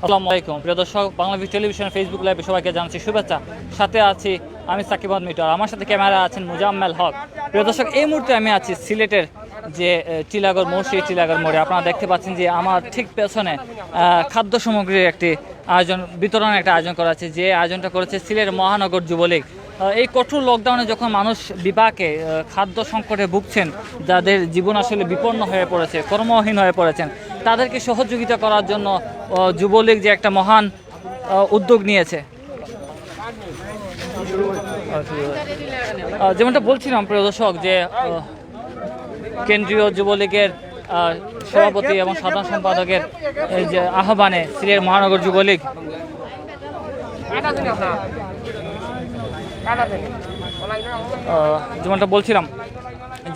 আসসালামু আলাইকুম প্রিয় দর্শক, বাংলাদেশ টেলিভিশন ফেসবুক লাইভে সবাইকে জানাচ্ছি শুভেচ্ছা। সাথে আছি আমি সাকিব আহমেদ মিটর, আমার সাথে ক্যামেরা আছেন মুজাম্মেল হক। প্রিয় দর্শক, এই মুহূর্তে আমি আছি সিলেটের যে টিলাগড় মোড়, সেই টিলাগড় মোড়ে। আপনারা দেখতে পাচ্ছেন যে আমার ঠিক পেছনে খাদ্য সামগ্রীর একটি বিতরণের একটা আয়োজন করা আছে, যে আয়োজনটা করেছে সিলেট মহানগর যুবলীগ। এই কঠোর লকডাউনে যখন মানুষ বিপাকে খাদ্য সংকটে ভুগছেন, যাদের জীবন আসলে বিপন্ন হয়ে পড়েছে, কর্মহীন হয়ে পড়েছেন, তাদেরকে সহযোগিতা করার জন্য যুবলীগ যে একটা মহান উদ্যোগ নিয়েছে। যেমনটা বলছিলাম প্রিয় দর্শক, যে কেন্দ্রীয় যুবলীগের সভাপতি এবং সাধারণ সম্পাদকের যে আহ্বানে সিলেট মহানগর যুবলীগ যেমনটা বলছিলাম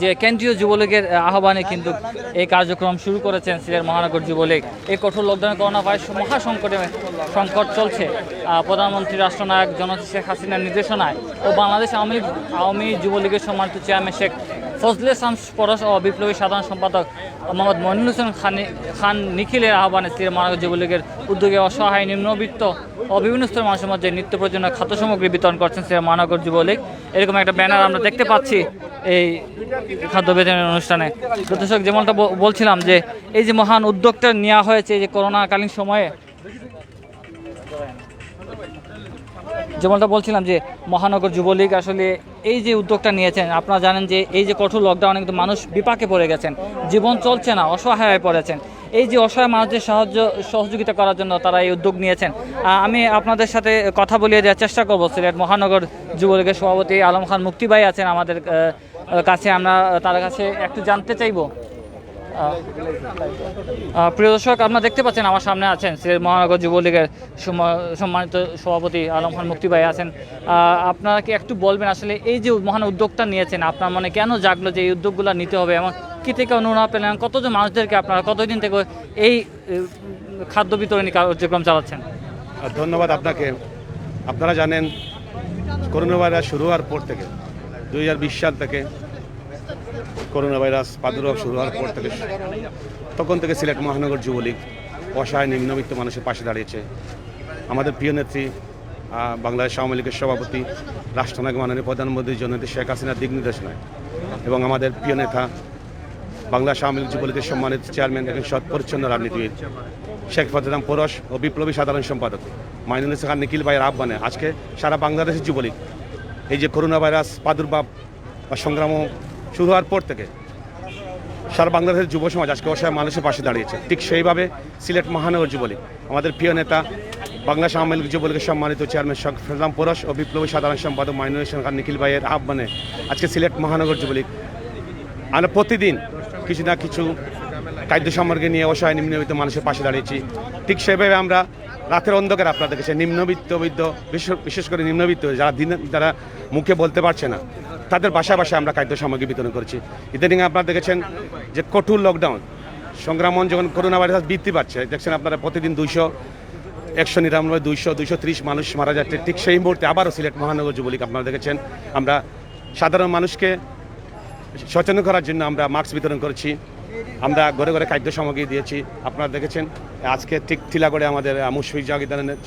যে কেন্দ্রীয় যুবলীগের আহ্বানে কিন্তু এই কার্যক্রম শুরু করেছেন সিলেট মহানগর যুবলীগ। এই কঠোর লকডাউনে করোনা ভাইরাস সংকট চলছে। প্রধানমন্ত্রী রাষ্ট্রনায়ক জননেত্রী শেখ হাসিনার নির্দেশনায় ও বাংলাদেশ আওয়ামী যুবলীগের সম্মানিত চেয়ারম্যান শেখ ফজলে শামস পরশ ও বিপ্লবী সাধারণ সম্পাদক মোহাম্মদ মনিরুল হোসেন খান নিখিলের আহ্বানে সিলেট মহানগর যুবলীগের উদ্যোগে অসহায় নিম্নবিত্ত ও বিভিন্ন স্তরের মানুষের মধ্যে নিত্য প্রয়োজনীয় খাদ্য সামগ্রী বিতরণ করছেন সিলেট মহানগর যুবলীগ। এরকম একটা ব্যানার আমরা দেখতে পাচ্ছি এই খাদ্য বিতরণের অনুষ্ঠানে। দর্শক, যেমনটা বলছিলাম যে এই যে মহান উদ্যোগটা নেওয়া হয়েছে যে করোনাকালীন সময়ে, যেমনটা বলছিলাম যে মহানগর যুবলীগ আসলে এই যে উদ্যোগটা নিয়েছেন, আপনারা জানেন যে এই যে কঠোর লকডাউনে কিন্তু মানুষ বিপাকে পড়ে গেছেন, জীবন চলছে না, অসহায় হয়ে পড়েছেন। এই যে অসহায় মানুষদের সহযোগিতা করার জন্য তারা এই উদ্যোগ নিয়েছেন। আমি আপনাদের সাথে কথা বলিয়ে দেওয়ার চেষ্টা করবো। সিলেট মহানগর যুবলীগের সভাপতি আলম খান মুক্তি ভাই আছেন আমাদের কাছে, আমরা তার কাছে একটু জানতে চাইব। প্রিয় দর্শক, আপনারা দেখতে পাচ্ছেন আমার সামনে আছেন সিলেট মহানগর যুবলীগের সম্মানিত সভাপতি আলম খান মুক্তি ভাই আছেন। আপনারা কি একটু বলবেন আসলে এই যে মহান উদ্যোগটা নিয়েছেন, আপনার মনে কেন জাগলো যে এই উদ্যোগগুলো নিতে হবে, এবং কী থেকে অনুপ্রেরণা পেলেন, কতজন মানুষদেরকে আপনারা কতদিন থেকে এই খাদ্য বিতরণী কার্যক্রম চালাচ্ছেন? ধন্যবাদ আপনাকে। আপনারা জানেন করোনা ভাইরাস শুরু হওয়ার পর থেকে 2020 সাল থেকে করোনা ভাইরাস প্রাদুর্ভাব শুরু হওয়ার পর থেকে তখন থেকে সিলেট মহানগর যুবলীগ অসহায় নিম্নবিত্ত মানুষের পাশে দাঁড়িয়েছে। আমাদের প্রিয় নেত্রী বাংলাদেশ আওয়ামী লীগের সভাপতি রাষ্ট্রনায়ক মাননীয় প্রধানমন্ত্রী জননেত্রী শেখ হাসিনার দিক নির্দেশনায় এবং আমাদের প্রিয় নেতা বাংলাদেশ আওয়ামী লীগ যুবলীগের সম্মানিত চেয়ারম্যান এবং সৎ পরিচ্ছন্ন রাজনীতিবিদ শেখ ফজলে পরশ ও বিপ্লবী সাধারণ সম্পাদক মনিরুল হোসেন খান নিখিল ভাইয়ের আহ্বানে আজকে সারা বাংলাদেশের যুবলীগ এই যে করোনা ভাইরাস প্রাদুর্ভাব বা সংগ্রাম শুরু হওয়ার পর থেকে সারা বাংলাদেশের যুব সমাজ আজকে অসহায় মানুষের পাশে দাঁড়িয়েছে। ঠিক সেইভাবে সিলেট মহানগর যুবলীগ আমাদের প্রিয় নেতা বাংলাদেশ আওয়ামী লীগ যুবলীগের সম্মানিত চেয়ারম্যান শেখ ফজলে পরশ ও বিপ্লবী সাধারণ সম্পাদক মনিরুল হোসেন খান নিখিল ভাইয়ের আহ্বানে আজকে সিলেট মহানগর যুবলীগ আমরা প্রতিদিন কিছু না কিছু খাদ্য সামগ্রী নিয়ে অসহায় নিম্নবিত্ত মানুষের পাশে দাঁড়িয়েছি। ঠিক সেভাবে আমরা রাতের অন্ধকারে আপনারা দেখেছেন নিম্নবিত্ত বিশেষ করে নিম্নবিত্ত যারা মুখে বলতে পারছে না, তাদের বাসায় বাসায় আমরা খাদ্য সামগ্রী বিতরণ করেছি। ইদানিং আপনারা দেখেছেন যে কঠোর লকডাউন সংগ্রামন যখন করোনা ভাইরাস বৃদ্ধি পাচ্ছে, দেখছেন আপনারা প্রতিদিন 199, 200, 230 মানুষ মারা যাচ্ছে। ঠিক সেই মুহূর্তে আবারও সিলেট মহানগর যুবলীগ আপনারা দেখেছেন আমরা সাধারণ মানুষকে সচেতন করার জন্য আমরা মাস্ক বিতরণ করেছি, আমরা ঘরে ঘরে খাদ্য সামগ্রী দিয়েছি। আপনারা দেখেছেন আজকে ঠিক টিলাগড়ে আমাদের মুশফিক জাহিদানের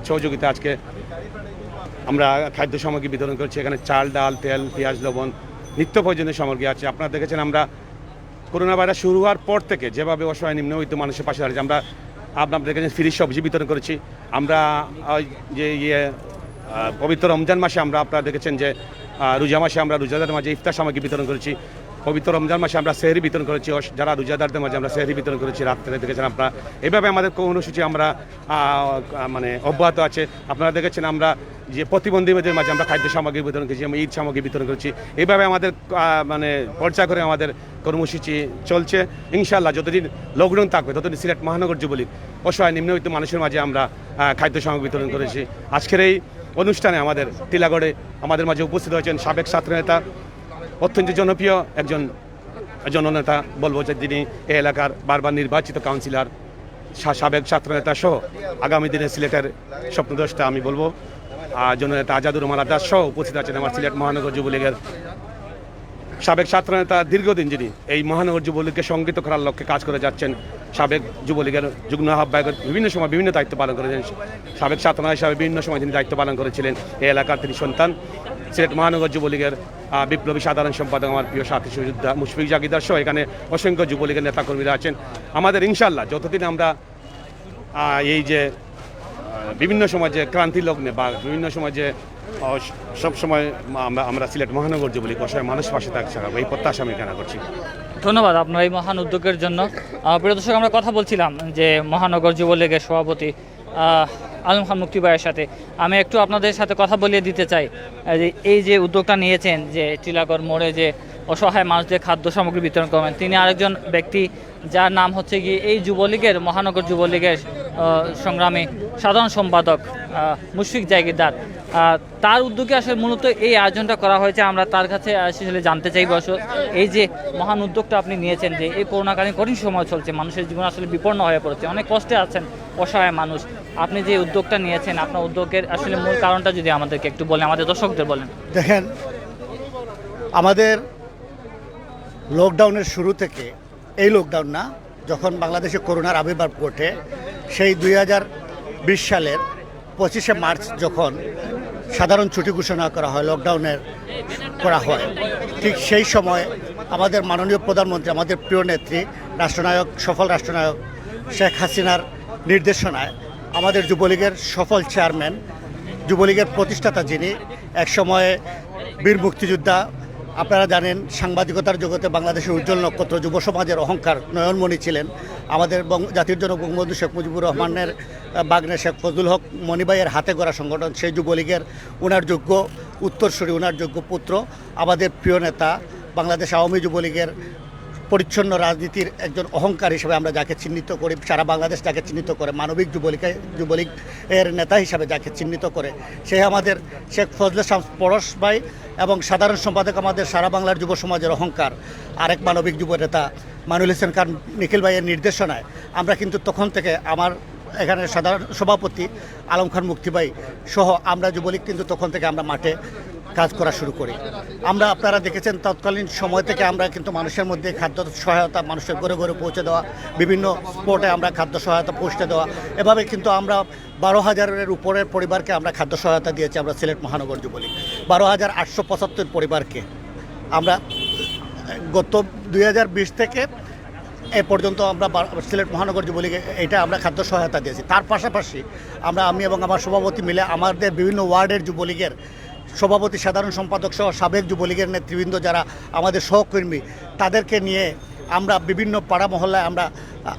সহযোগিতা আজকে আমরা খাদ্য সামগ্রী বিতরণ করছি। এখানে চাল, ডাল, তেল, পেঁয়াজ, লবণ, নিত্য প্রয়োজনীয় সামগ্রী আছে। আপনারা দেখেছেন আমরা করোনা ভাইরাস শুরু হওয়ার পর থেকে যেভাবে অসহায় নিম্নবিত্ত মানুষের পাশে দাঁড়িয়েছি, আমরা আপনারা দেখেছেন ফ্রি সবজি বিতরণ করেছি। আমরা যে পবিত্র রমজান মাসে আমরা আপনারা দেখেছেন যে রোজা মাসে আমরা রোজাদার মাঝে ইফতার সামগ্রী বিতরণ করেছি। পবিত্র রমজান মাসে আমরা সেহরি বিতরণ করেছি, যারা রোজাদারদের মাঝে আমরা সেহরি বিতরণ করেছি রাত্রে। দেখেছেন আপনারা এভাবে আমাদের কর্মসূচি আমরা অব্যাহত আছে। আপনারা দেখেছেন আমরা যে প্রতিবন্ধীদের মাঝে আমরা খাদ্য সামগ্রী বিতরণ করেছি, আমরা ঈদ সামগ্রী বিতরণ করেছি। এইভাবে আমাদের পর্যায় করে আমাদের কর্মসূচি চলছে। ইনশাআল্লাহ যতদিন লকডাউন থাকবে ততদিন সিলেট মহানগর যুবলীগ অসহায় নিম্নবিত্ত মানুষের মাঝে আমরা খাদ্য সামগ্রী বিতরণ করেছি। আজকের এই অনুষ্ঠানে আমাদের টিলাগড়ে আমাদের মাঝে উপস্থিত হয়েছেন সাবেক ছাত্রনেতা, অত্যন্ত জনপ্রিয় একজন জননেতা বলবো, যে যিনি এই এলাকার বারবার নির্বাচিত কাউন্সিলর, সাবেক ছাত্রনেতা সহ আগামী দিনে সিলেটের স্বপ্নদ্রষ্টা আমি বলবো জননেতা আজাদুর রহমান আজাদ সহ উপস্থিত আছেন আমার সিলেট মহানগর যুবলীগের সাবেক ছাত্রনেতা দীর্ঘদিন যিনি এই মহানগর যুবলীগকে সংগঠিত করার লক্ষ্যে কাজ করে যাচ্ছেন, সাবেক যুবলীগের যুগ্ম আহ্বায়ক, বিভিন্ন সময় বিভিন্ন দায়িত্ব পালন করেছেন, সাবেক ছাত্রনেতা হিসাবে বিভিন্ন সময় তিনি দায়িত্ব পালন করেছিলেন। এই এলাকার তিনি সন্তান, সিলেট মহানগর যুবলীগের বিপ্লবী সাধারণ সম্পাদক আমার প্রিয় সাথী সুযোদ্ধা মুশফিক জাগিদার সহ এখানে অসংখ্য যুবলীগের নেতাকর্মীরা আছেন। আমাদের ইনশাল্লাহ যতদিন আমরা এই যে বিভিন্ন সময় যে ক্রান্তি লগ্নে বা বিভিন্ন সময় যে সবসময় আমরা সিলেট মহানগর যুবলীগ অসহায় মানুষ পাশে থাকতে থাকবো, এই প্রত্যাশা আমি কেনা করছি। ধন্যবাদ আপনার এই মহান উদ্যোগের জন্য। প্রিয় দর্শক, আমরা কথা বলছিলাম যে মহানগর যুবলীগের সভাপতি আলম খান মুক্তি ভাইয়ের সাথে। আমি একটু আপনাদের সাথে কথা বলিয়ে দিতে চাই যে এই যে উদ্যোগটা নিয়েছেন যে টিলাগড় মোড়ে যে অসহায় মানুষদের খাদ্য সামগ্রী বিতরণ করবেন, তিনি আরেকজন ব্যক্তি যার নাম হচ্ছে কি এই যুবলীগের মহানগর যুবলীগের সংগ্রামী সাধারণ সম্পাদক মুশফিক জাগিরদার। তার উদ্যোগে আসলে মূলত এই আয়োজনটা করা হয়েছে। আমরা তার কাছে আসলে জানতে চাইব এই যে মহান উদ্যোগটা আপনি নিয়েছেন, যে এই করোনাকালীন কঠিন সময় চলছে, মানুষের জীবন আসলে বিপন্ন হয়ে পড়েছে, অনেক কষ্টে আছেন অসহায় মানুষ। আপনি যে উদ্যোগটা নিয়েছেন, আপনার উদ্যোগের আসলে মূল কারণটা যদি আমাদেরকে একটু বলেন, আমাদের দর্শকদের বলেন। দেখেন, আমাদের লকডাউনের শুরু থেকে, এই লকডাউন না, যখন বাংলাদেশে করোনার আবির্ভাব ঘটে সেই 2020 সালের 25শে মার্চ যখন সাধারণ ছুটি ঘোষণা করা হয়, লকডাউনের করা হয়, ঠিক সেই সময় আমাদের মাননীয় প্রধানমন্ত্রী, আমাদের প্রিয় নেত্রী, রাষ্ট্রনায়ক, সফল রাষ্ট্রনায়ক শেখ হাসিনার নির্দেশনায় আমাদের যুবলীগের সফল চেয়ারম্যান, যুবলীগের প্রতিষ্ঠাতা যিনি, একসময়ে বীর মুক্তিযোদ্ধা, আপনারা জানেন সাংবাদিকতার জগতে বাংলাদেশের উজ্জ্বল নক্ষত্র, যুব সমাজের অহংকার, নয়নমণি ছিলেন আমাদের জাতির জনক বঙ্গবন্ধু শেখ মুজিবুর রহমানের বাগ্নে শেখ ফজলুল হক মনিবাইয়ের হাতে গড়া সংগঠন সেই যুবলীগের ওনার যোগ্য উত্তরসূরি, ওনার যোগ্য পুত্র, আমাদের প্রিয় নেতা, বাংলাদেশ আওয়ামী যুবলীগের পরিচ্ছন্ন রাজনীতির একজন অহংকার হিসেবে আমরা যাকে চিহ্নিত করি, সারা বাংলাদেশ যাকে চিহ্নিত করে, মানবিক যুবলীগ এর নেতা হিসাবে যাকে চিহ্নিত করে, সে আমাদের শেখ ফজলে শামস পরশ ভাই, এবং সাধারণ সম্পাদক আমাদের সারা বাংলার যুব সমাজের অহংকার আরেক মানবিক যুব নেতা মাইনুল হোসেন খান নিখিল ভাইয়ের নির্দেশনায় আমরা কিন্তু তখন থেকে, আমার এখানে সাধারণ সভাপতি আলম খান মুক্তি ভাই সহ আমরা যুবলীগ কিন্তু তখন থেকে আমরা মাঠে কাজ করা শুরু করি। আমরা, আপনারা দেখেছেন, তৎকালীন সময় থেকে আমরা কিন্তু মানুষের মধ্যে খাদ্য সহায়তা, মানুষের ঘরে ঘরে পৌঁছে দেওয়া, বিভিন্ন স্পটে আমরা খাদ্য সহায়তা পৌঁছে দেওয়া, এভাবে কিন্তু আমরা 12,000-এর উপরের পরিবারকে আমরা খাদ্য সহায়তা দিয়েছি। আমরা সিলেট মহানগর যুবলীগ 12,875 পরিবারকে আমরা গত 2020 থেকে এ পর্যন্ত আমরা সিলেট মহানগর যুবলীগে এটা আমরা খাদ্য সহায়তা দিয়েছি। তার পাশাপাশি আমি এবং আমার সভাপতি মিলে আমাদের বিভিন্ন ওয়ার্ডের যুবলীগের সভাপতি, সাধারণ সম্পাদক সহ সাবেক যুবলীগের নেতৃবৃন্দ যারা আমাদের সহকর্মী, তাদেরকে নিয়ে আমরা বিভিন্ন পাড়া মহল্লায় আমরা,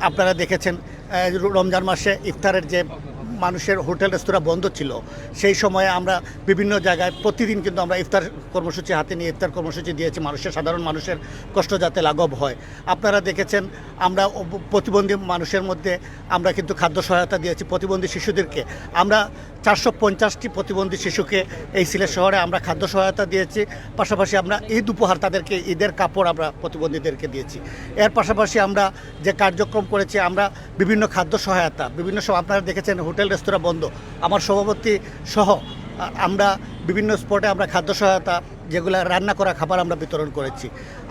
আপনারা দেখেছেন রমজান মাসে ইফতারের যে মানুষের হোটেল রেস্তোরাঁ বন্ধ ছিল, সেই সময়ে আমরা বিভিন্ন জায়গায় প্রতিদিন কিন্তু আমরা ইফতার কর্মসূচি হাতে নিয়ে ইফতার কর্মসূচি দিয়েছি, সাধারণ মানুষের কষ্ট যাতে লাঘব হয়। আপনারা দেখেছেন আমরা প্রতিবন্ধী মানুষের মধ্যে আমরা কিন্তু খাদ্য সহায়তা দিয়েছি। প্রতিবন্ধী শিশুদেরকে আমরা 450টি প্রতিবন্ধী শিশুকে এই সিলেট শহরে আমরা খাদ্য সহায়তা দিয়েছি। পাশাপাশি আমরা ঈদ উপহার, তাদেরকে ঈদের কাপড় আমরা প্রতিবন্ধীদেরকে দিয়েছি। এর পাশাপাশি আমরা যে কার্যক্রম করেছি, আমরা বিভিন্ন খাদ্য সহায়তা, আপনারা দেখেছেন হোটেল রেস্তোরাঁ বন্ধ, আমার সভাপতি সহ আমরা বিভিন্ন স্পটে আমরা খাদ্য সহায়তা, যেগুলো রান্না করা খাবার আমরা বিতরণ করেছি।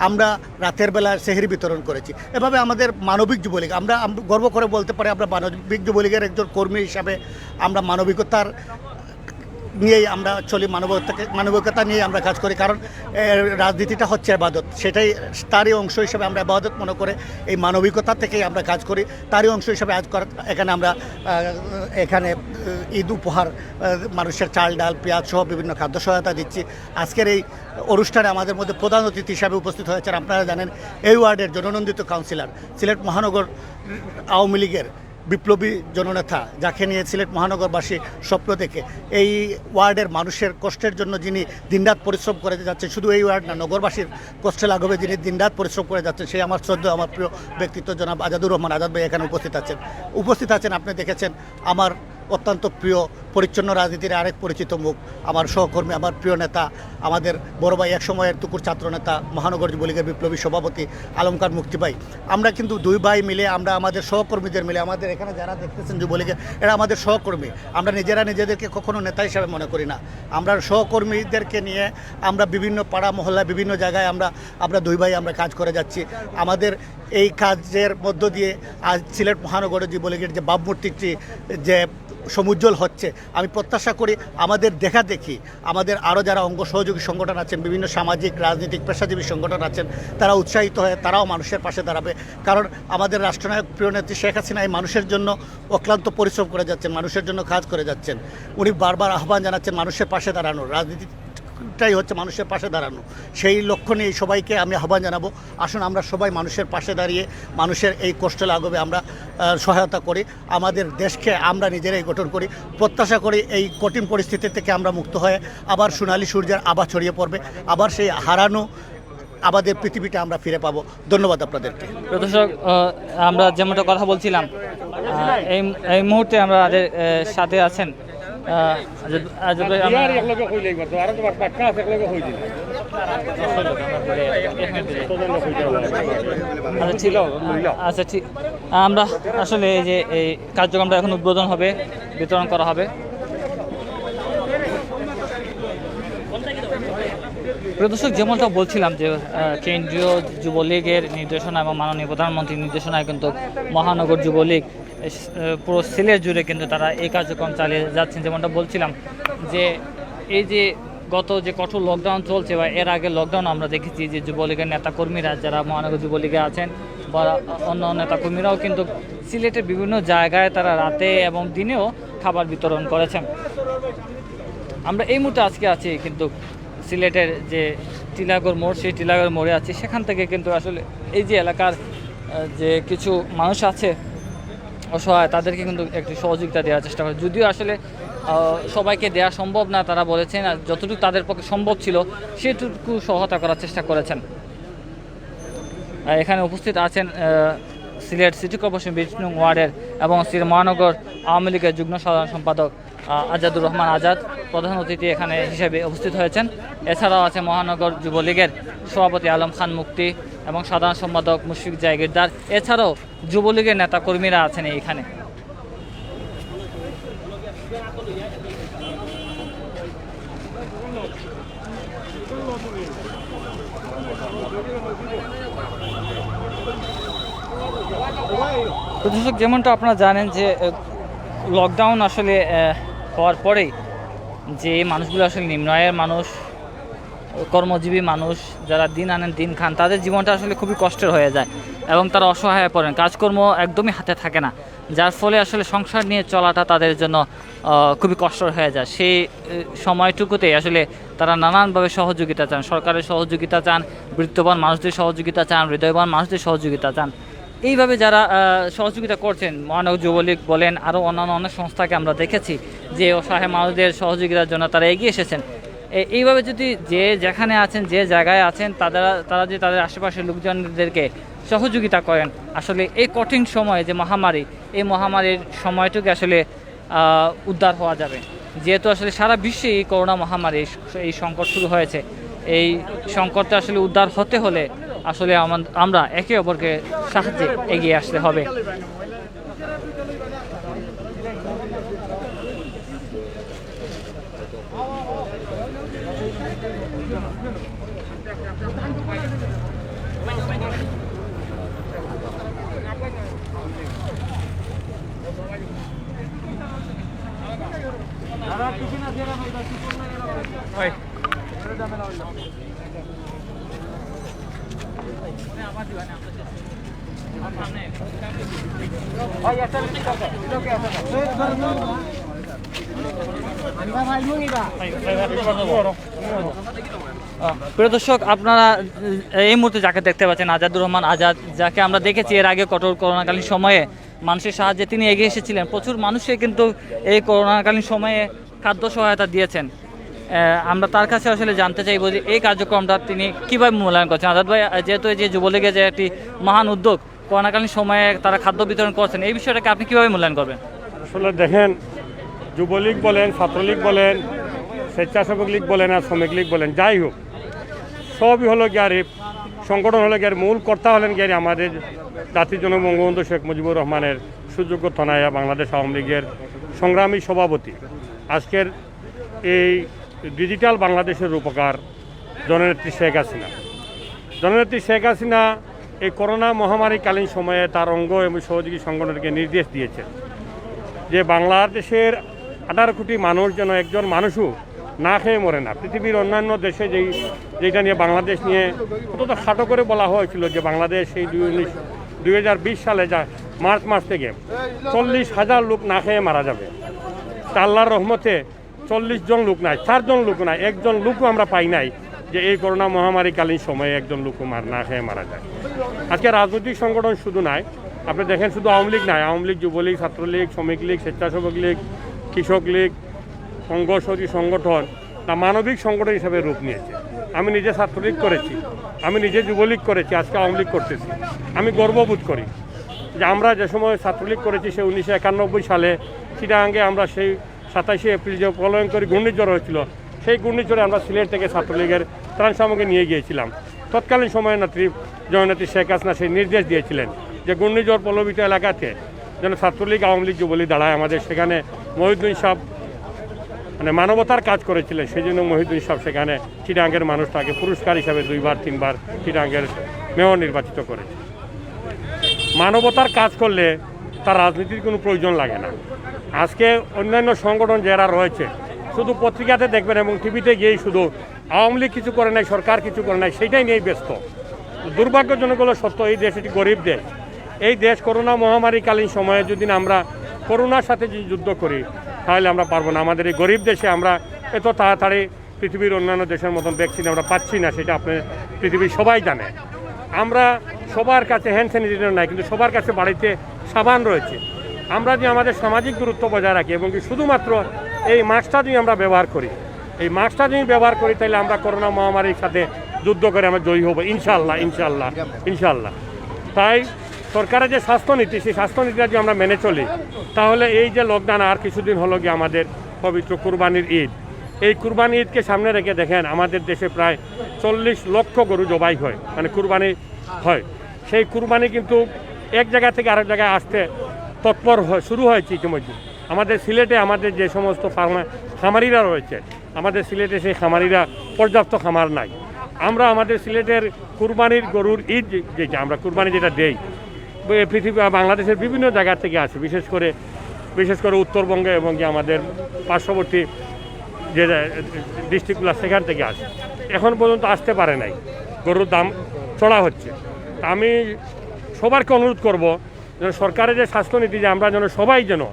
আমরা রাতের বেলা সেহরি বিতরণ করেছি। এভাবে আমাদের মানবিক যুবলীগ, আমরা গর্ব করে বলতে পারি আমরা মানবিক যুবলীগের একজন কর্মী হিসাবে আমরা মানবিকতার নিয়েই আমরা চলি, মানবিকতা নিয়ে আমরা কাজ করি। কারণ রাজনীতিটা হচ্ছে ইবাদত, সেটাই তারই অংশ হিসেবে আমরা ইবাদত মনে করে এই মানবিকতা থেকেই আমরা কাজ করি। তারই অংশ হিসেবে আজ এখানে আমরা ঈদ উপহার, মানুষের চাল ডাল পেঁয়াজ সহ বিভিন্ন খাদ্য সহায়তা দিচ্ছি। আজকের এই অনুষ্ঠানে আমাদের মধ্যে প্রধান অতিথি হিসাবে উপস্থিত হয়েছেন, আপনারা জানেন, এই ওয়ার্ডের জননন্দিত কাউন্সিলর, সিলেট মহানগর আওয়ামী লীগের বিপ্লবী জননেতা, যাকে নিয়ে সিলেট মহানগরবাসী স্বপ্ন দেখে, এই ওয়ার্ডের মানুষের কষ্টের জন্য যিনি দিনরাত পরিশ্রম করে যাচ্ছেন, শুধু এই ওয়ার্ড না, নগরবাসীর কষ্টে লাঘবে যিনি দিনরাত পরিশ্রম করে যাচ্ছেন, সেই আমার শ্রদ্ধেয়, আমার প্রিয় ব্যক্তিত্ব জনাব আজাদুর রহমান আজাদ ভাই এখানে উপস্থিত আছেন। আপনি দেখেছেন আমার অত্যন্ত প্রিয় পরিচ্ছন্ন রাজনীতির আরেক পরিচিত মুখ, আমার সহকর্মী, আমার প্রিয় নেতা, আমাদের বড় ভাই, এক সময়ের তুকুর ছাত্রনেতা, মহানগর যুবলীগের বিপ্লবী সভাপতি আলম খান মুক্তি ভাই। আমরা কিন্তু দুই ভাই মিলে, আমরা আমাদের সহকর্মীদের মিলে, আমাদের এখানে যারা দেখতেছেন যুবলীগের, এরা আমাদের সহকর্মী। আমরা নিজেরা নিজেদেরকে কখনো নেতা হিসাবে মনে করি না। আমরা সহকর্মীদেরকে নিয়ে আমরা বিভিন্ন পাড়া মহল্লা, বিভিন্ন জায়গায় আমরা দুই ভাই আমরা কাজ করে যাচ্ছি। আমাদের এই কাজের মধ্য দিয়ে আজ সিলেট মহানগর যুবলীগের যে ভাবমূর্তিটি যে সমুজ্জ্বল হচ্ছে, আমি প্রত্যাশা করি আমাদের দেখি আমাদের আরও যারা অঙ্গ সহযোগী সংগঠন আছেন, বিভিন্ন সামাজিক রাজনৈতিক পেশাজীবী সংগঠন আছেন, তারা উৎসাহিত হয়ে তারাও মানুষের পাশে দাঁড়াবে। কারণ আমাদের রাষ্ট্রনায়ক প্রিয় নেত্রী শেখ হাসিনা এই মানুষের জন্য অক্লান্ত পরিশ্রম করে যাচ্ছেন, মানুষের জন্য কাজ করে যাচ্ছেন। উনি বারবার আহ্বান জানাচ্ছেন মানুষের পাশে দাঁড়ানোর, রাজনীতিটাই হচ্ছে মানুষের পাশে দাঁড়ানো। সেই লক্ষ্য নিয়ে সবাইকে আমি আহ্বান জানাবো, আসুন আমরা সবাই মানুষের পাশে দাঁড়িয়ে মানুষের এই কষ্ট লাঘবে আমরা সহায়তা করি, আমাদের দেশকে আমরা নিজেরাই গঠন করি। প্রত্যাশা করি এই কঠিন পরিস্থিতি থেকে আমরা মুক্ত হয়ে আবার সোনালী সূর্যের আভা ছড়িয়ে পড়বে, আবার সেই হারানো আমাদের পৃথিবীটা আমরা ফিরে পাবো। ধন্যবাদ আপনাদেরকে। দর্শক, আমরা যেমনটা কথা বলছিলাম, এই মুহূর্তে আমরা সাথে আছেন আজাদ ভাই। আচ্ছা, ঠিক। আমরা আসলে এই যে এই কার্যক্রমটা এখন উদ্বোধন হবে, বিতরণ করা হবে। দর্শক, যেমনটা বলছিলাম যে কেন্দ্রীয় যুবলীগের নির্দেশনা এবং মাননীয় প্রধানমন্ত্রীর নির্দেশনায় কিন্তু মহানগর যুবলীগ পুরো সিলেট জুড়ে কিন্তু তারা এই কার্যক্রম চালিয়ে যাচ্ছেন। যেমনটা বলছিলাম যে এই যে গত যে কঠোর লকডাউন চলছে বা এর আগে লকডাউন আমরা দেখেছি যে যুবলীগের নেতাকর্মীরা যারা মহানগর যুবলীগে আছেন বা অন্য নেতাকর্মীরাও কিন্তু সিলেটের বিভিন্ন জায়গায় তারা রাতে এবং দিনেও খাবার বিতরণ করেছেন। আমরা এই মুহূর্তে আজকে আছি কিন্তু সিলেটের যে টিলাগড় মোড়, সেই টিলাগড় মোড়ে আছি। সেখান থেকে কিন্তু আসলে এই যে এলাকার যে কিছু মানুষ আছে অসহায়, তাদেরকে কিন্তু একটু সহযোগিতা দেওয়ার চেষ্টা করে। যদিও আসলে সবাইকে দেওয়া সম্ভব না, তারা বলেছেন যতটুকু তাদের পক্ষে সম্ভব ছিল সেটুকু সহায়তা করার চেষ্টা করেছেন। এখানে উপস্থিত আছেন সিলেট সিটি কর্পোরেশন ২০ নং ওয়ার্ডের এবং সিলেট মহানগর আওয়ামী লীগের যুগ্ম সাধারণ সম্পাদক আজাদুর রহমান আজাদ প্রধান অতিথি এখানে হিসেবে উপস্থিত হয়েছেন। এছাড়াও আছে মহানগর যুবলীগের সভাপতি আলম খান মুক্তি এবং সাধারণ সম্পাদক মুশফিক জায়গিরদার। এছাড়াও যুবলীগের নেতাকর্মীরা আছেন এইখানে। দর্শক, যেমনটা আপনারা জানেন যে লকডাউন আসলে হওয়ার পরেই যে মানুষগুলো আসলে নিম্ন আয়ের মানুষ, কর্মজীবী মানুষ, যারা দিন আনেন দিন খান, তাদের জীবনটা আসলে খুবই কষ্টের হয়ে যায় এবং তারা অসহায় হয়ে পড়েন, কাজকর্ম একদমই হাতে থাকে না, যার ফলে আসলে সংসার নিয়ে চলাটা তাদের জন্য খুবই কষ্টের হয়ে যায়। সেই সময়টুকুতেই আসলে তারা নানানভাবে সহযোগিতা চান, সরকারের সহযোগিতা চান, বৃত্তবান মানুষদের সহযোগিতা চান, হৃদয়বান মানুষদের সহযোগিতা চান। এইভাবে যারা সহযোগিতা করছেন, মহানগর যুবলীগ বলেন, আরও অন্যান্য অনেক সংস্থাকে আমরা দেখেছি যে অসহায় মানুষদের সহযোগিতার জন্য তারা এগিয়ে এসেছেন। এইভাবে যদি যে যেখানে আছেন, যে জায়গায় আছেন, তারা যে তাদের আশেপাশের লোকজনদেরকে সহযোগিতা করেন, আসলে এই কঠিন সময়ে যে মহামারী, এই মহামারীর সময়টুকু আসলে উদ্ধার হওয়া যাবে। যেহেতু আসলে সারা বিশ্বে এই করোনা মহামারী, এই সংকট শুরু হয়েছে, এই সংকটটা আসলে উদ্ধার হতে হলে আসলে আমরা একে অপরকে সাহায্যে এগিয়ে আসতে হবে। প্রিয় দর্শক, আপনারা এই মুহূর্তে যাকে দেখতে পাচ্ছেন আজাদুর রহমান আজাদ, যাকে আমরা দেখেছি এর আগে কঠোর করোনাকালীন সময়ে মানুষের সাহায্যে তিনি এগিয়ে এসেছিলেন। প্রচুর মানুষকে কিন্তু এই করোনাকালীন সময়ে খাদ্য সহায়তা দিয়েছেন। আমরা তার কাছে আসলে জানতে চাইব যে এই কার্যক্রমটা তিনি কীভাবে মূল্যায়ন করছেন। আজাদ ভাই, যেহেতু এই যে যুবলীগের যে একটি মহান উদ্যোগ, করোনাকালীন সময়ে তারা খাদ্য বিতরণ করছেন, এই বিষয়টাকে আপনি কীভাবে মূল্যায়ন করবেন? আসলে দেখেন, যুবলীগ বলেন, ছাত্রলীগ বলেন, স্বেচ্ছাসেবক লীগ বলেন আর শ্রমিক লীগ বলেন, যাই হোক সবই হলো গিয়ার সংগঠন হলো গিয়ার মূল কর্তা হলেন গিয়ার আমাদের জাতির জনক বঙ্গবন্ধু শেখ মুজিবুর রহমানের সুযোগ্য তনায়া বাংলাদেশ আওয়ামী লীগের সংগ্রামী সভাপতি। আজকের এই ডিজিটাল বাংলাদেশের রূপকার জননেত্রী শেখ হাসিনা। জননেত্রী শেখ হাসিনা এই করোনা মহামারীকালীন সময়ে তার অঙ্গ এবং সহযোগী সংগঠনকে নির্দেশ দিয়েছে যে বাংলাদেশের 18 কোটি মানুষ যেন একজন মানুষও না খেয়ে মরে না। পৃথিবীর অন্যান্য দেশে যেটা নিয়ে বাংলাদেশ নিয়ে অন্তত খাটো করে বলা হয়েছিল যে বাংলাদেশ এই 2020 সালে যা মার্চ মাস থেকে 40,000 লোক না খেয়ে মারা যাবে। তা আল্লাহর রহমতে 40 জন লোক নাই, 4 জন লোক নাই, একজন লোকও আমরা পাই নাই যে এই করোনা মহামারীকালীন সময়ে একজন লোক না খেয়ে মারা যায়। আজকে রাজনৈতিক সংগঠন শুধু নাই, আপনি দেখেন শুধু আওয়ামী লীগ নাই, আওয়ামী লীগ, যুবলীগ, ছাত্রলীগ, শ্রমিক লীগ, স্বেচ্ছাসেবক লীগ, কৃষক লীগ, সংঘর্ষী সংগঠন তা মানবিক সংগঠন হিসেবে রূপ নিয়েছে। আমি নিজে ছাত্রলীগ করেছি, আমি নিজে যুবলীগ করেছি, আজকে আওয়ামী লীগ করতেছি। আমি গর্ববোধ করি যে আমরা যে সময় ছাত্রলীগ করেছি সে 1991 সালে চিটাগাঙ্গে আমরা সেই 27শে এপ্রিল যে প্রলয়ঙ্করী ঘূর্ণিঝড় হয়েছিল, সেই ঘূর্ণিঝড়ে আমরা সিলেট থেকে ছাত্রলীগের ত্রাণ সামগ্রী নিয়ে গিয়েছিলাম। তৎকালীন সময়ে জননেত্রী শেখ হাসিনা সেই নির্দেশ দিয়েছিলেন যে ঘূর্ণিঝড় প্রভাবিত এলাকাতে যেন ছাত্রলীগ, আওয়ামী লীগ, যুবলীগ দাঁড়ায়। আমাদের সেখানে মহিউদ্দিন সাহেব মানে মানবতার কাজ করেছিলেন, সেই জন্য মহিউদ্দিন সাহেব সেখানে চিটাগাঙ্গের মানুষটাকে পুরস্কার হিসাবে 2-3 চিটাগাঙ্গের মেয়র নির্বাচিত করেছে। মানবতার কাজ করলে তার রাজনীতির কোনো প্রয়োজন লাগে না। আজকে অন্যান্য সংগঠন যারা রয়েছে শুধু পত্রিকাতে দেখবেন এবং টিভিতে গিয়েই শুধু আওয়ামী লীগ কিছু করে নাই, সরকার কিছু করে নাই, সেইটাই নিয়েই ব্যস্ত। দুর্ভাগ্যজনক হলো সত্য, এই দেশ একটি গরিব দেশ। এই দেশ করোনা মহামারীকালীন সময়ে যদি আমরা করোনার সাথে যদি যুদ্ধ করি তাহলে আমরা পারবো না। আমাদের এই গরিব দেশে আমরা এত তাড়াতাড়ি পৃথিবীর অন্যান্য দেশের মতন ভ্যাকসিন আমরা পাচ্ছি না, সেটা আপনি পৃথিবীর সবাই জানে। আমরা সবার কাছে হ্যান্ড স্যানিটাইজার নাই, কিন্তু সবার কাছে বাড়িতে সাবান রয়েছে। আমরা যে আমাদের সামাজিক দূরত্ব বজায় রাখি এবং কি শুধুমাত্র এই মাস্কটা যদি আমরা ব্যবহার করি, এই মাস্কটা যদি ব্যবহার করি তাহলে আমরা করোনা মহামারীর সাথে যুদ্ধ করে আমরা জয়ী হব ইনশাআল্লাহ, ইনশাআল্লাহ, ইনশাআল্লাহ। তাই সরকারের যে স্বাস্থ্যনীতি, সেই স্বাস্থ্যনীতিটা যদি আমরা মেনে চলি তাহলে এই যে লকডাউন আর কিছুদিন হলো গিয়ে আমাদের পবিত্র কুরবানির ঈদ, এই কুরবানি ঈদকে সামনে রেখে দেখেন আমাদের দেশে প্রায় 40 লক্ষ গরু জবাই হয়, মানে কুরবানি হয়। সেই কুরবানি কিন্তু এক জায়গা থেকে আরেক জায়গায় আসতে তৎপর শুরু হয়েছে ইতিমধ্যে। আমাদের সিলেটে আমাদের যে সমস্ত খামারিরা রয়েছে, আমাদের সিলেটে সেই খামারিরা পর্যাপ্ত খামার নাই। আমরা আমাদের সিলেটের কুরবানির গরুর ঈদ যেটা আমরা কুরবানি যেটা দেই পৃথিবী বাংলাদেশের বিভিন্ন জায়গা থেকে আসে, বিশেষ করে উত্তরবঙ্গে এবং কি আমাদের পার্শ্ববর্তী যে ডিস্ট্রিক্টগুলো সেখান থেকে আসে। এখন পর্যন্ত আসতে পারে নাই, গরুর দাম চড়া হচ্ছে। আমি সবারকে অনুরোধ করব যেন সরকারের যে স্বাস্থ্যনীতি, যে আমরা যেন সবাই যেন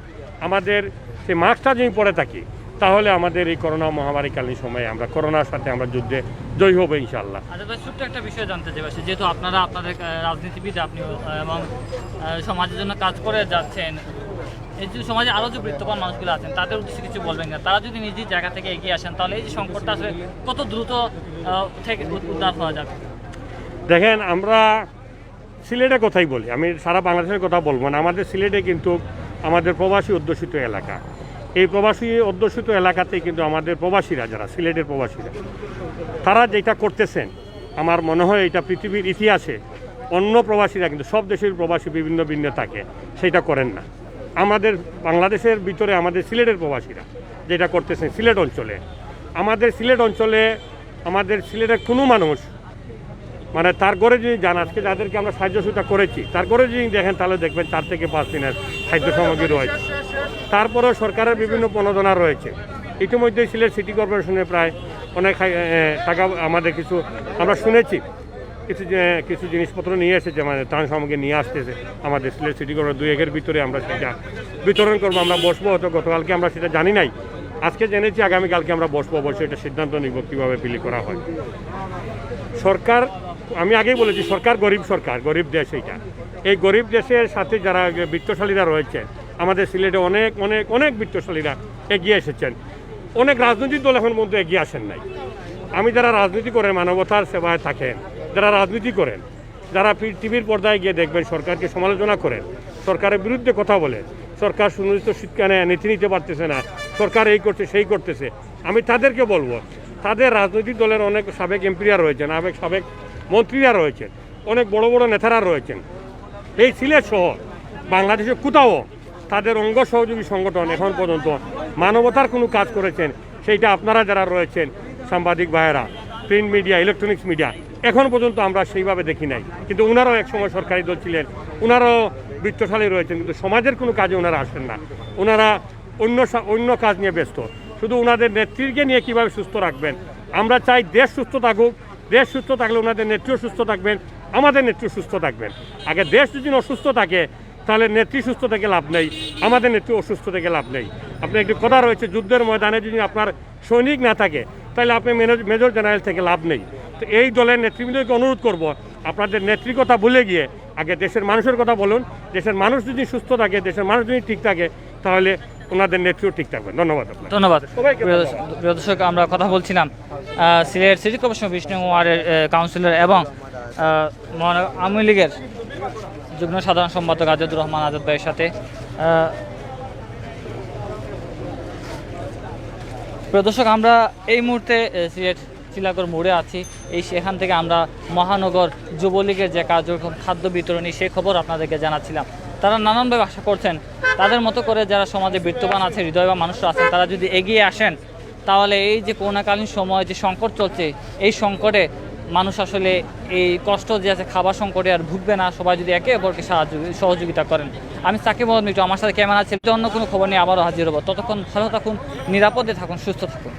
আমাদের সেই মাস্কটা যদি পরে থাকি তাহলে আমাদের এই করোনা মহামারীকালীন সময়ে আমরা করোনার সাথে আমরা যুদ্ধে জয়ী হবো ইনশাআল্লাহ। আচ্ছা ভাই, ছোট্ট একটা বিষয় জানতে চাই, যেহেতু আপনারা আপনাদের রাজনীতিবিদ আপনি এবং সমাজের জন্য কাজ করে যাচ্ছেন, এই যে সমাজে আরও যে বৃত্তবান মানুষগুলো আছেন তাদের উদ্দেশ্যে কিছু বলবেন না? তারা যদি নিজের জায়গা থেকে এগিয়ে আসেন তাহলে এই যে সংকটটা আসলে কত দ্রুত থেকে উদ্ধার হওয়া যাবে? দেখেন, আমরা সিলেটের কথাই বলি, আমি সারা বাংলাদেশের কথা বলবো না। আমাদের সিলেটে কিন্তু আমাদের প্রবাসী অধ্যুষিত এলাকা, এই প্রবাসী অধ্যুষিত এলাকাতেই কিন্তু আমাদের প্রবাসীরা যারা সিলেটের প্রবাসীরা তারা যেটা করতেছেন আমার মনে হয় এটা পৃথিবীর ইতিহাসে অন্য প্রবাসীরা কিন্তু সব দেশের প্রবাসী বিভিন্ন ভিন্ন থাকে, সেটা করেন না। আমাদের বাংলাদেশের ভিতরে আমাদের সিলেটের প্রবাসীরা যেটা করতেছেন সিলেট অঞ্চলে, আমাদের সিলেটের কোনো মানুষ মানে তার ঘরে যদি যান, আজকে যাদেরকে আমরা সাহায্য সুবিধা করেছি তার ঘরে যদি দেখেন তাহলে দেখবেন 4 থেকে 5 দিনের খাদ্য সামগ্রী রয়েছে। তারপরেও সরকারের বিভিন্ন প্রণোদনা রয়েছে। ইতিমধ্যে সিলেট সিটি কর্পোরেশনে প্রায় অনেক টাকা আমাদের কিছু আমরা শুনেছি, কিছু জিনিসপত্র নিয়ে এসেছে, মানে ত্রাণ সামগ্রী নিয়ে আসতেছে আমাদের সিলেট সিটি কর্পোরেশন 2-1 ভিতরে আমরা সেটা বিতরণ করবো। আমরা বসবো, হয়তো গতকালকে আমরা সেটা জানি নাই, আজকে জেনেছি, আগামীকালকে আমরা বসবো, অবশ্যই এটা সিদ্ধান্ত নিব কীভাবে বিলি করা হয়। সরকার, আমি আগেই বলেছি, সরকার, গরিব দেশ এইটা। এই গরিব দেশের সাথে যারা বিত্তশালীরা রয়েছে আমাদের সিলেটে অনেক অনেক অনেক বিত্তশালীরা এগিয়ে এসেছেন। অনেক রাজনৈতিক দল এখন পর্যন্ত এগিয়ে আসেন নাই। আমি যারা রাজনীতি করেন, মানবতার সেবায় থাকেন, যারা রাজনীতি করেন, যারা টিভির পর্দায় গিয়ে দেখবেন সরকারকে সমালোচনা করেন, সরকারের বিরুদ্ধে কথা বলে, সরকার সুনির্দিষ্ট শিক্ষা নীতি নিতে পারতেছে না, সরকার এই করছে সেই করতেছে। আমি তাদেরকে বলবো, তাদের রাজনৈতিক দলের অনেক সাবেক এমপিরা রয়েছেন, সাবেক মন্ত্রীরা রয়েছেন, অনেক বড় বড় নেতারা রয়েছেন। এই সিলেট সহ বাংলাদেশে কোথাও তাদের অঙ্গ সহযোগী সংগঠন এখন পর্যন্ত মানবতার কোনো কাজ করেছেন, সেইটা আপনারা যারা রয়েছেন সাংবাদিক ভাইয়েরা, প্রিন্ট মিডিয়া, ইলেকট্রনিক্স মিডিয়া, এখন পর্যন্ত আমরা সেইভাবে দেখি নাই। কিন্তু ওনারাও একসময় সরকারি দল ছিলেন, ওনারাও বৃত্তশালী রয়েছেন, কিন্তু সমাজের কোনো কাজে ওনারা আসেন না। ওনারা অন্য কাজ নিয়ে ব্যস্ত। শুধু ওনাদের নেত্রীকে নিয়ে কীভাবে সুস্থ রাখবেন। আমরা চাই দেশ সুস্থ থাকুক, দেশ সুস্থ থাকলে ওনাদের নেত্রীও সুস্থ থাকবেন, আমাদের নেত্রী সুস্থ থাকবেন। আগে দেশ যদি অসুস্থ থাকে তাহলে নেত্রী সুস্থ থেকে লাভ নেই, আমাদের নেত্রী অসুস্থ থেকে লাভ নেই। আপনার একটি কথা রয়েছে, যুদ্ধের ময়দানে যদি আপনার সৈনিক না থাকে তাহলে আপনি মেজর জেনারেল থেকে লাভ নেই। তো এই দলের নেতৃবৃন্দকে অনুরোধ করব, আপনাদের নেত্রীর কথা ভুলে গিয়ে আগে দেশের মানুষের কথা বলুন। দেশের মানুষ যদি সুস্থ থাকে, দেশের মানুষ যদি ঠিক থাকে, তাহলে ওনাদের নেত্রীও ঠিক থাকবে। ধন্যবাদ। ধন্যবাদ। সবাইকে প্রিয় দর্শক, আমরা কথা বলছিলাম সিলেট সিটি কর্পোরেশন 20 নং ওয়ার্ডের কাউন্সিলর এবং আওয়ামী লীগের যুগ্ম সাধারণ সম্পাদক আজাদুর রহমান আজাদ ভাইয়ের সাথে। প্রিয় দর্শক, আমরা এই মুহূর্তে সিলেট চিলাগড় মোড়ে আছি। সেখান থেকে আমরা মহানগর যুবলীগের যে কার্যক্রম খাদ্য বিতরণী সেই খবর আপনাদেরকে জানাচ্ছিলাম। তারা নানানভাবে আশা করছেন তাদের মতো করে যারা সমাজে বিত্তবান আছে, হৃদয়বান মানুষরা আছেন, তারা যদি এগিয়ে আসেন তাহলে এই যে করোনাকালীন সময় যে সংকট চলছে, এই সংকটে মানুষ আসলে এই কষ্ট যে আছে খাবার সংকটে আর ভুগবে না, সবাই যদি একে অপরকে সহযোগিতা করেন। আমি সাকিব মোহাম্মদ মিঠু, আমার সাথে ক্যামেরা ছিল। অন্য কোনো খবর নিয়ে আবারও হাজির হবো। ততক্ষণ ভালো থাকুন, নিরাপদে থাকুন, সুস্থ থাকুন।